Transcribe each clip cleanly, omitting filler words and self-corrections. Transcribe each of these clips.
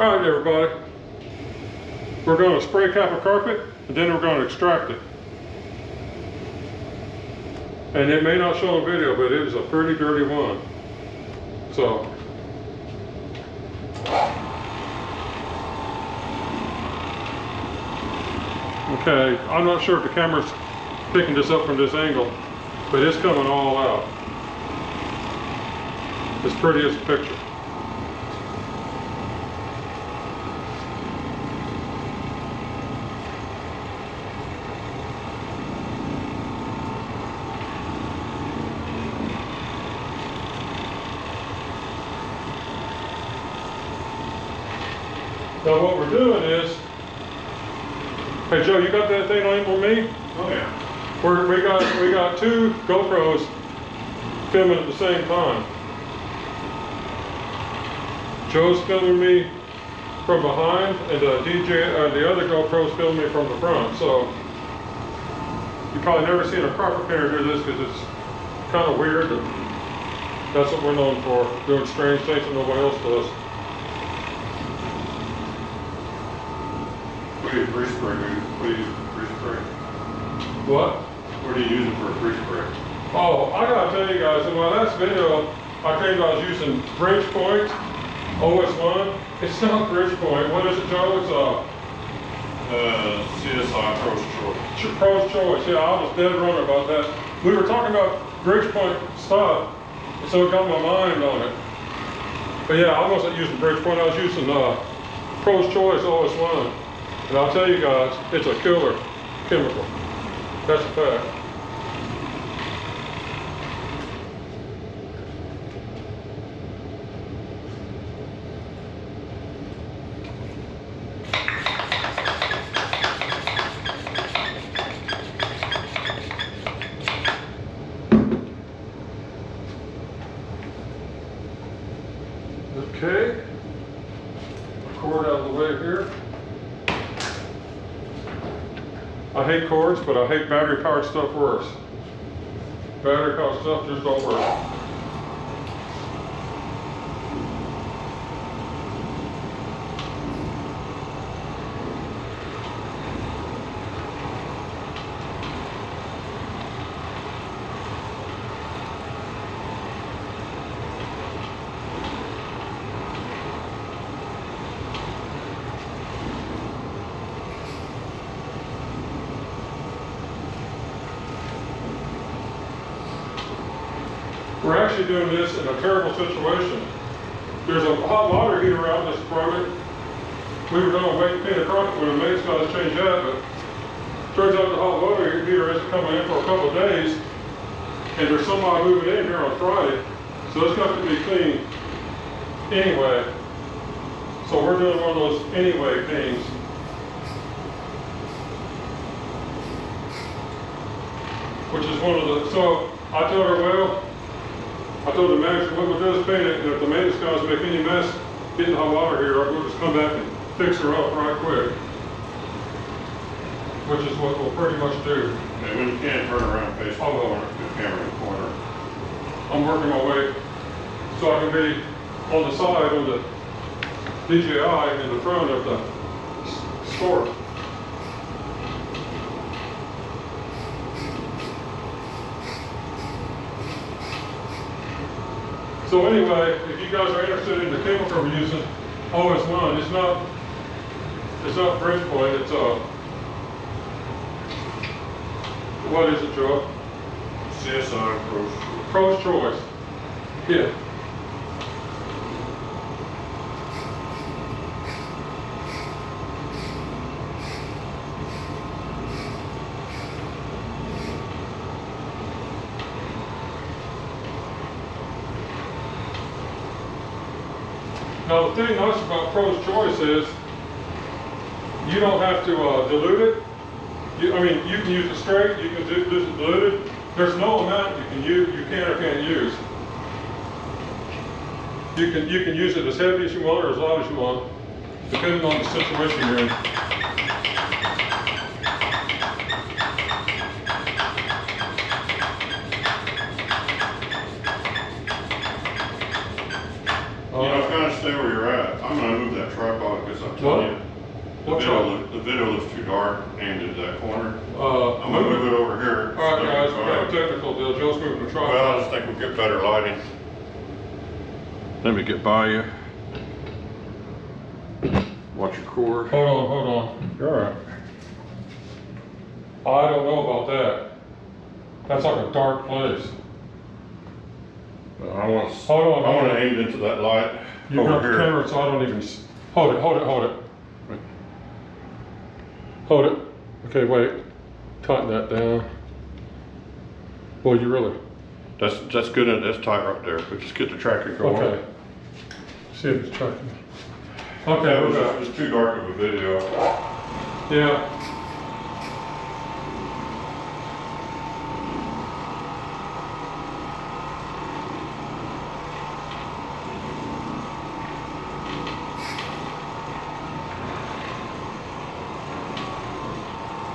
All right, everybody. We're going to spray cap a carpet, and then we're going to extract it. And it may not show on video, but it is a pretty dirty one. So. Okay, I'm not sure if the camera's picking this up from this angle, but it's coming all out. As pretty as a picture. Now what we're doing is, hey Joe, you got that thing on for me? Oh yeah. We got two GoPros filming at the same time. Joe's filming me from behind, and the other GoPro's filming me from the front. So you probably never seen a carpet painter do this because it's kind of weird. But that's what we're known for, doing strange things that nobody else does. What do you grease spray? What do you use for grease spray? What? What are you using for a grease spray? Oh, I gotta tell you guys, in my last video, I claimed I was using Bridgepoint OS1. It's not Bridgepoint. What is it, Joe? It's CSI Pro's Choice. Pro's Choice. Yeah, I was dead wrong about that. We were talking about Bridgepoint stuff, so it got my mind on it. But yeah, I wasn't using Bridgepoint. I was using Pro's Choice OS1. And I'll tell you guys, it's a killer chemical. That's a fact. Okay. Cord out of the way here. I hate cords, but I hate battery-powered stuff worse. Battery-powered stuff just don't work. We're actually doing this in a terrible situation. There's a hot water heater out in this apartment. We were going to wait to clean the carpet when the maid's got to change that, but turns out the hot water heater isn't coming in for a couple of days, and there's somebody moving in here on Friday, so it's got to be cleaned anyway. So we're doing one of those anyway things. Which is one of the, so I told her, well, I told the manager, what we'll do is paint it, and if the maintenance guys make any mess getting the hot water here, we'll just come back and fix her up right quick. Which is what we'll pretty much do. And when you can't turn around face the corner, the camera in the corner. I'm working my way so I can be on the side on the DJI in the front of the store. So anyway, if you guys are interested in the chemical we're using, OS1, it's not Bridgepoint, it's what is it, Joe? CSI Pro's Choice. Pro's Choice. Yeah. Now the thing nice about Pro's Choice is you don't have to dilute it. You can use it straight, you can use it diluted. There's no amount you can use, you can or can't use. You can use it as heavy as you want or as light as you want, depending on the situation you're in. Kind of stay where you're at. I'm going to move that tripod telling you. What trouble? The video looks too dark aimed at that corner. I'm gonna move move it over here. All right, guys, we got a technical deal. Joe's moving the tripod. Well, I just think we'll get better lighting. Let me get by you. Watch your cord. Hold on. You're all right. I don't know about that. That's like a dark place. I want Hold on. to aim into that light You over got the here. camera, so I don't even. Hold it. Right. Hold it. Okay, wait. Tighten that down. Well, you really. That's good. That's tight right there. But just get the tracker going. Okay. See if it's tracking. Okay, That we're was back. just too dark of a video. Yeah.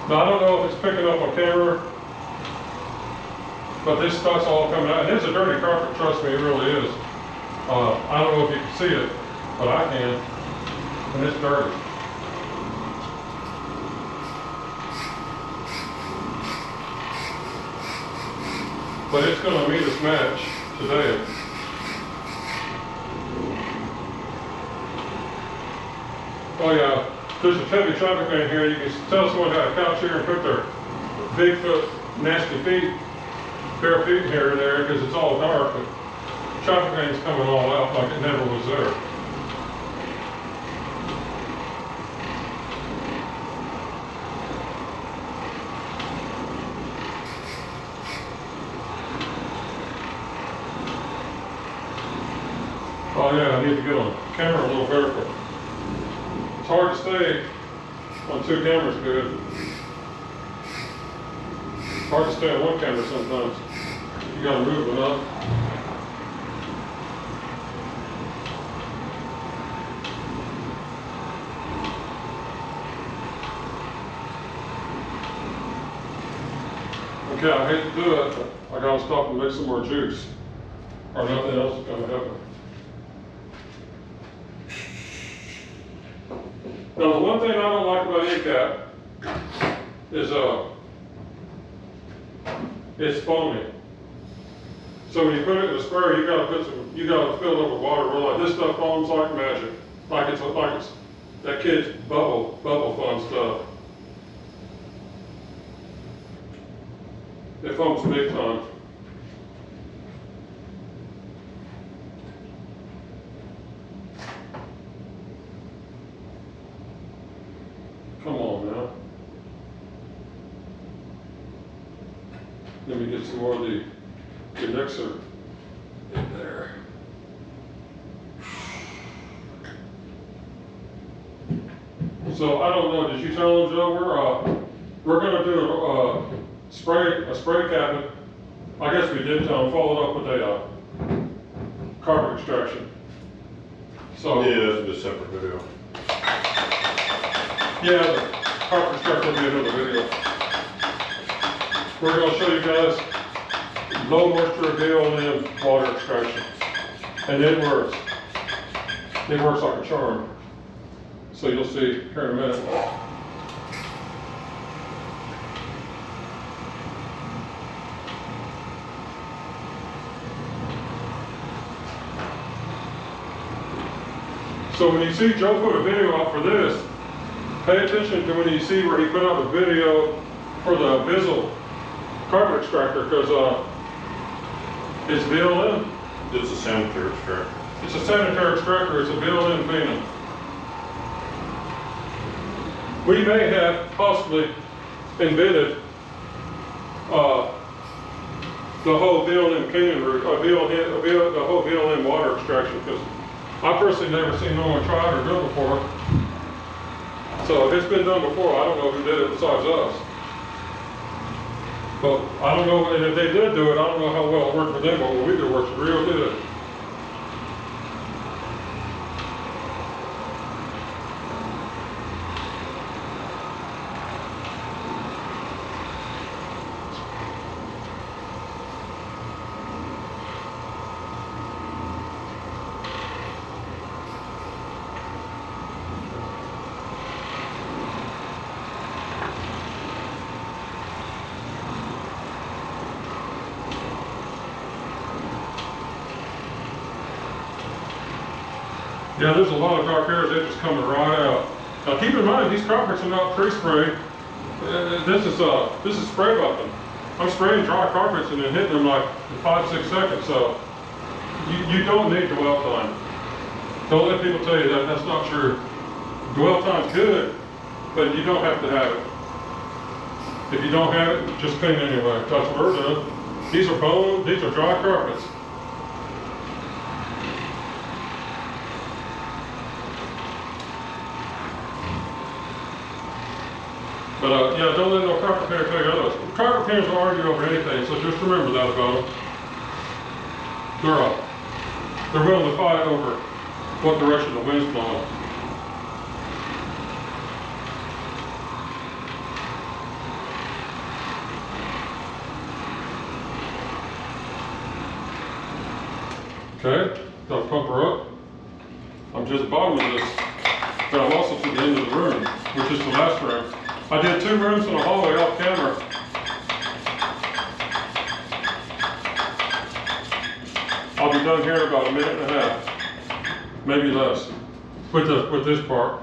Now, I don't know if it's picking up on camera, but this stuff's all coming out. And it's a dirty carpet, trust me, it really is. I don't know if you can see it, but I can. And it's dirty. But it's going to meet its match today. Oh yeah, there's a heavy traffic in here. You can tell someone had a couch here and put their Bigfoot nasty feet, bare feet here and there because it's all dark, but traffic lane's coming all out like it never was there. Oh yeah, I need to get on camera a little better. It's hard to stay on two cameras good. It's hard to stay on one camera sometimes. You gotta move it up. Okay, I hate to do it, but I gotta stop and make some more juice. Or nothing else is gonna happen. Now, the one thing I don't like about ECAP is it's foamy. So when you put it in a sprayer, you gotta fill it up with water. Well, like this stuff foams like magic, like it's that kid's bubble fun stuff. It foams big time. Come on now. Let me get some more of the mixer in there. So I don't know, did you tell them, Joe, we're gonna do a spray cabinet. I guess we did tell them, follow it up with a carbon extraction. So Yeah, it's a separate video. yeah, the carpet extractor will be another video. We're going to show you guys low moisture veil-in water extraction. And it works. It works like a charm. So you'll see here in a minute. So when you see Joe put a video out for this, pay attention to when you see where he put out the video for the Bizzle carbon extractor, because it's VLN. It's a sanitary extractor. It's a sanitary extractor, it's a VLN cleaning. We may have possibly invented the whole VLN cleaning route, the whole VLN water extraction, because I personally never seen no one try it or do it before. So if it's been done before, I don't know who did it besides us. But I don't know, and if they did do it, I don't know how well it worked for them, but what we do works real good. Yeah, there's a lot of dark areas that just coming right out. Now keep in mind, these carpets are not pre-sprayed. This is spray buffing. I'm spraying dry carpets and then hitting them like in 5-6 seconds. So you don't need dwell time. Don't let people tell you that that's not true. Dwell time's good, but you don't have to have it. If you don't have it, just paint anyway. That's what we're doing. These are bone, these are dry carpets. But yeah, don't let no carpet painter tell you otherwise. Carpet painters will argue over anything, so just remember that about them. They're willing to fight over what direction the wind's blowing. Okay, gotta pump her up. I'm just bottom of this, but I'm also to the end of the room, which is the last room. I did 2 rooms in a hallway off camera. I'll be done here in about 1.5 minutes, maybe less, with this part.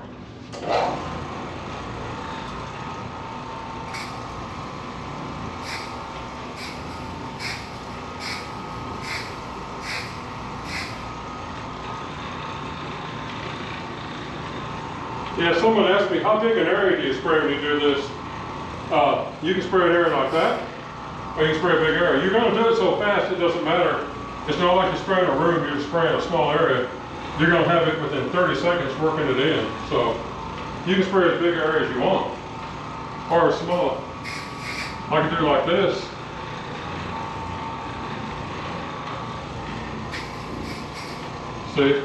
Yeah, someone asked me, how big an area do you spray when you do this? You can spray an area like that, or you can spray a big area. You're going to do it so fast, it doesn't matter. It's not like you're spraying a room, you're spraying a small area. You're going to have it within 30 seconds working it in. So you can spray as big an area as you want, or as small. I can do like this. See,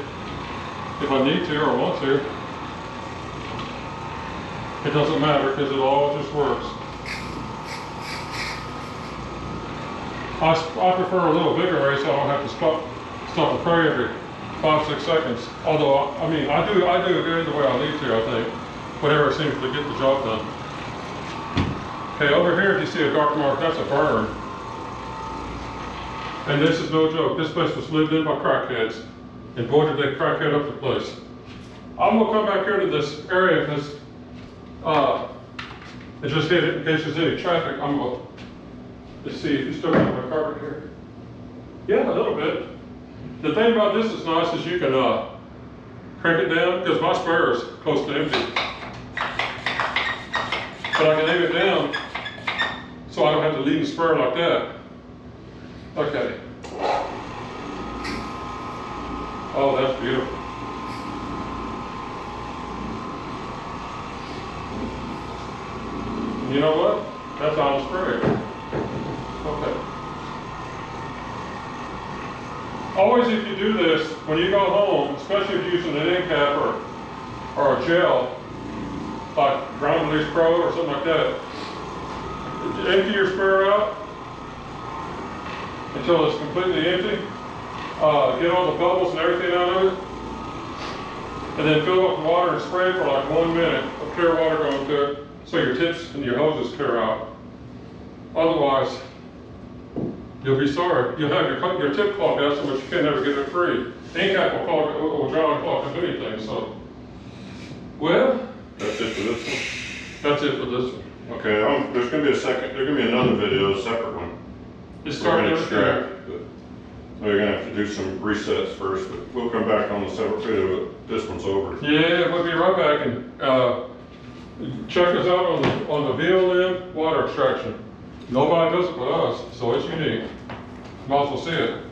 if I need to or want to. It doesn't matter because it all just works. I prefer a little bigger area so I don't have to stop and pray every 5-6 seconds. Although, I mean, I do it the way I need to, I think. Whatever seems to get the job done. Okay, over here, if you see a dark mark, that's a burn. And this is no joke. This place was lived in by crackheads. And boy, did they crackhead up the place. I'm gonna come back here to this area because and just hit it in case there's any traffic. I'm going to see if you still got my carpet here. Yeah, a little bit. The thing about this is nice is you can crank it down because my sprayer is close to empty. But I can aim it down so I don't have to leave the sprayer like that. Okay. Oh, that's beautiful. You know what? That's on spray. Okay. Always if you do this, when you go home, especially if you're using an end cap or a gel, like Ground Release Pro or something like that, empty your sprayer out until it's completely empty. Get all the bubbles and everything out of it. And then fill up with water and spray for like 1 minute of clear water going to it. So your tips and your hoses clear out. Otherwise, you'll be sorry. You'll have your tip clogged out so much you can't ever get it free. Ink cap will dry and clog and do anything. So, well, That's it for this one. that's it for this one. Okay, there's gonna be there's gonna be another video, a separate one. It's We're gonna starting extract, but, so you're gonna have to do some resets first, but we'll come back on the separate video, but this one's over. Yeah, we'll be right back and check us out on the VLM water extraction. Nobody does it but us, so it's unique. Might as well see it.